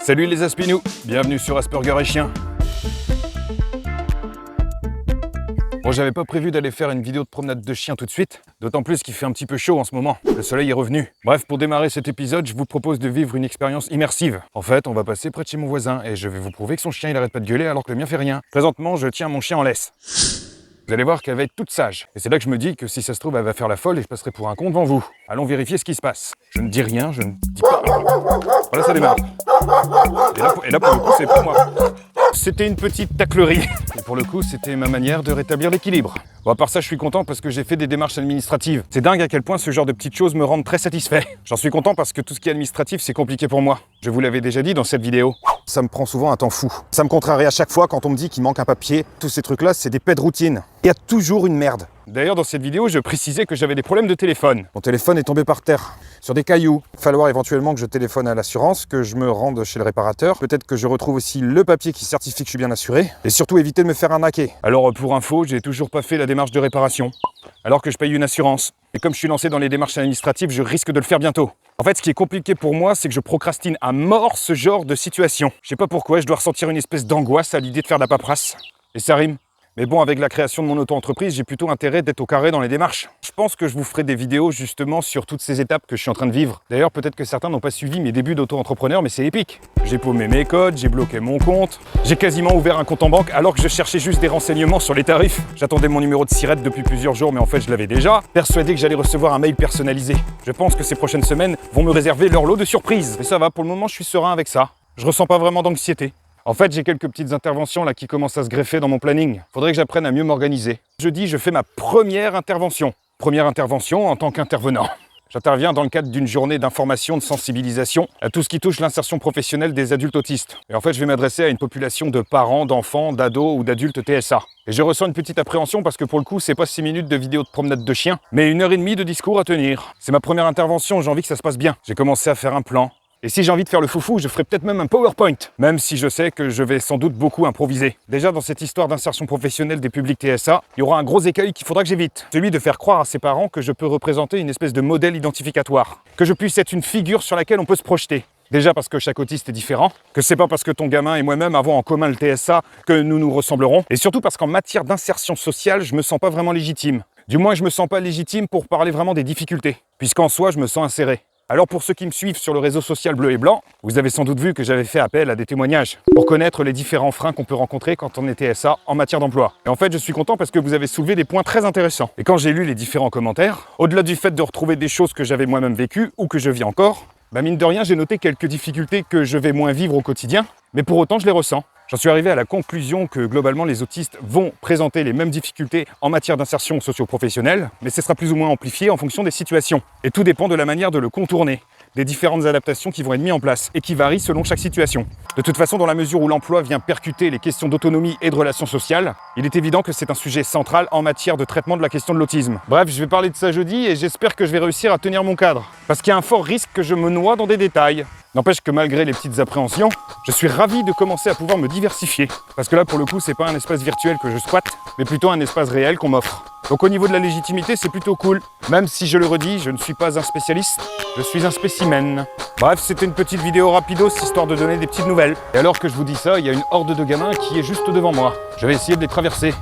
Salut les Aspinous, bienvenue sur Asperger et Chien. Bon, j'avais pas prévu d'aller faire une vidéo de promenade de chien tout de suite, d'autant plus qu'il fait un petit peu chaud en ce moment, le soleil est revenu. Bref, pour démarrer cet épisode, je vous propose de vivre une expérience immersive. En fait, on va passer près de chez mon voisin et je vais vous prouver que son chien il arrête pas de gueuler alors que le mien fait rien. Présentement, je tiens mon chien en laisse. Vous allez voir qu'elle va être toute sage. Et c'est là que je me dis que si ça se trouve, elle va faire la folle et je passerai pour un con devant vous. Allons vérifier ce qui se passe. Je ne dis rien, je ne dis pas. Voilà, ça démarre. Et là pour le coup, c'est pour moi. C'était une petite taclerie. Et pour le coup, c'était ma manière de rétablir l'équilibre. Bon, à part ça, je suis content parce que j'ai fait des démarches administratives. C'est dingue à quel point ce genre de petites choses me rendent très satisfait. J'en suis content parce que tout ce qui est administratif, c'est compliqué pour moi. Je vous l'avais déjà dit dans cette vidéo. Ça me prend souvent un temps fou. Ça me contrarie à chaque fois quand on me dit qu'il manque un papier. Tous ces trucs-là, c'est des pets de routine. Il y a toujours une merde. D'ailleurs, dans cette vidéo, je précisais que j'avais des problèmes de téléphone. Mon téléphone est tombé par terre, sur des cailloux. Il va falloir éventuellement que je téléphone à l'assurance, que je me rende chez le réparateur. Peut-être que je retrouve aussi le papier qui certifie que je suis bien assuré. Et surtout, éviter de me faire arnaquer. Alors, pour info, j'ai toujours pas fait la démarche de réparation, alors que je paye une assurance. Et comme je suis lancé dans les démarches administratives, je risque de le faire bientôt. En fait, ce qui est compliqué pour moi, c'est que je procrastine à mort ce genre de situation. Je sais pas pourquoi, je dois ressentir une espèce d'angoisse à l'idée de faire de la paperasse. Et ça rime. Mais bon, avec la création de mon auto-entreprise, j'ai plutôt intérêt d'être au carré dans les démarches. Je pense que je vous ferai des vidéos justement sur toutes ces étapes que je suis en train de vivre. D'ailleurs, peut-être que certains n'ont pas suivi mes débuts d'auto-entrepreneur, mais c'est épique. J'ai paumé mes codes, j'ai bloqué mon compte, j'ai quasiment ouvert un compte en banque alors que je cherchais juste des renseignements sur les tarifs. J'attendais mon numéro de SIRET depuis plusieurs jours, mais en fait, je l'avais déjà. Persuadé que j'allais recevoir un mail personnalisé. Je pense que ces prochaines semaines vont me réserver leur lot de surprises. Mais ça va, pour le moment, je suis serein avec ça. Je ressens pas vraiment d'anxiété. En fait, j'ai quelques petites interventions là qui commencent à se greffer dans mon planning. Faudrait que j'apprenne à mieux m'organiser. Jeudi, je fais ma première intervention. Première intervention en tant qu'intervenant. J'interviens dans le cadre d'une journée d'information, de sensibilisation à tout ce qui touche l'insertion professionnelle des adultes autistes. Et en fait, je vais m'adresser à une population de parents, d'enfants, d'ados ou d'adultes TSA. Et je ressens une petite appréhension parce que pour le coup, c'est pas 6 minutes de vidéo de promenade de chien, mais 1h30 de discours à tenir. C'est ma première intervention, j'ai envie que ça se passe bien. J'ai commencé à faire un plan. Et si j'ai envie de faire le foufou, je ferai peut-être même un PowerPoint, même si je sais que je vais sans doute beaucoup improviser. Déjà, dans cette histoire d'insertion professionnelle des publics TSA, il y aura un gros écueil qu'il faudra que j'évite. Celui de faire croire à ses parents que je peux représenter une espèce de modèle identificatoire. Que je puisse être une figure sur laquelle on peut se projeter. Déjà parce que chaque autiste est différent, que c'est pas parce que ton gamin et moi-même avons en commun le TSA que nous nous ressemblerons, et surtout parce qu'en matière d'insertion sociale, je me sens pas vraiment légitime. Du moins, je me sens pas légitime pour parler vraiment des difficultés, puisqu'en soi, je me sens inséré. Alors pour ceux qui me suivent sur le réseau social bleu et blanc, vous avez sans doute vu que j'avais fait appel à des témoignages pour connaître les différents freins qu'on peut rencontrer quand on est TSA en matière d'emploi. Et en fait, je suis content parce que vous avez soulevé des points très intéressants. Et quand j'ai lu les différents commentaires, au-delà du fait de retrouver des choses que j'avais moi-même vécues ou que je vis encore, mine de rien, j'ai noté quelques difficultés que je vais moins vivre au quotidien, mais pour autant, je les ressens. J'en suis arrivé à la conclusion que globalement les autistes vont présenter les mêmes difficultés en matière d'insertion socio-professionnelle, mais ce sera plus ou moins amplifié en fonction des situations. Et tout dépend de la manière de le contourner, des différentes adaptations qui vont être mises en place et qui varient selon chaque situation. De toute façon, dans la mesure où l'emploi vient percuter les questions d'autonomie et de relations sociales, il est évident que c'est un sujet central en matière de traitement de la question de l'autisme. Bref, je vais parler de ça jeudi et j'espère que je vais réussir à tenir mon cadre, parce qu'il y a un fort risque que je me noie dans des détails. N'empêche que malgré les petites appréhensions, je suis ravi de commencer à pouvoir me diversifier. Parce que là, pour le coup, c'est pas un espace virtuel que je squatte, mais plutôt un espace réel qu'on m'offre. Donc au niveau de la légitimité, c'est plutôt cool. Même si je le redis, je ne suis pas un spécialiste, je suis un spécimen. Bref, c'était une petite vidéo rapidos, histoire de donner des petites nouvelles. Et alors que je vous dis ça, il y a une horde de gamins qui est juste devant moi. Je vais essayer de les traverser.